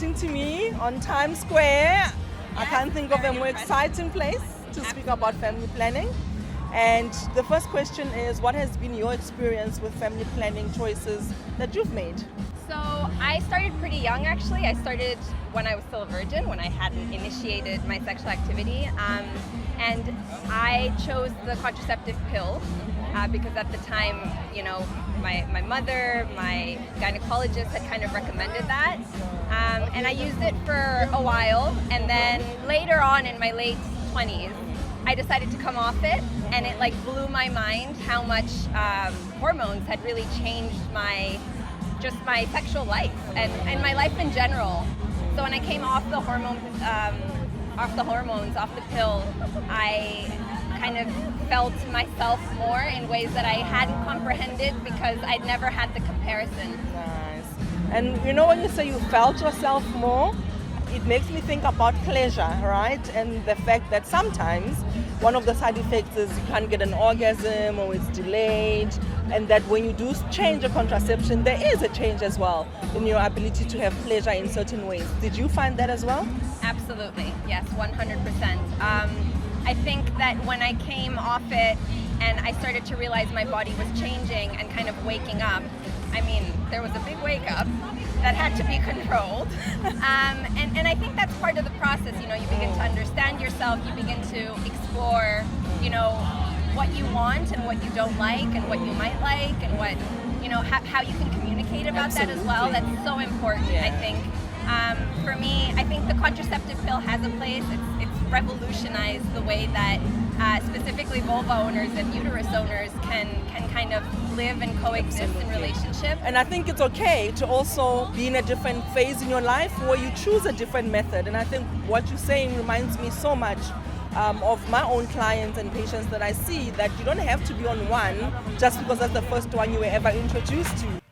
exciting to me on Times Square. I can't think of a more exciting place to speak about family planning. And the first question is, what has been your experience with family planning choices that you've made? So I started pretty young, actually. I started when I was still a virgin, when I hadn't initiated my sexual activity. And I chose the contraceptive pill because at the time, my mother, my gynecologist had kind of recommended that. And I used it for a while. And then later on in my late 20s, I decided to come off it, and it blew my mind how much hormones had really changed my sexual life and my life in general. So when I came off the hormones, off the pill, I kind of felt myself more in ways that I hadn't comprehended because I'd never had the comparison. Nice. And when you say you felt yourself more, it makes me think about pleasure, right? And the fact that sometimes one of the side effects is you can't get an orgasm or it's delayed, and that when you do change your contraception, there is a change as well in your ability to have pleasure in certain ways. Did you find that as well? Absolutely, yes, 100%. I think that when I came off it and I started to realize my body was changing and kind of waking up, there was a big wake up that had to be controlled. And I think that's part of the process. You begin to understand yourself, you begin to explore, what you want and what you don't like and what you might like and what, how you can communicate about Absolutely. that as well. That's so important, Yeah. I think. For me, I think the contraceptive pill has a place. It's revolutionized the way that specifically vulva owners and uterus owners can kind of live and coexist in relationship. And I think it's okay to also be in a different phase in your life where you choose a different method. And I think what you're saying reminds me so much of my own clients and patients that I see, that you don't have to be on one just because that's the first one you were ever introduced to.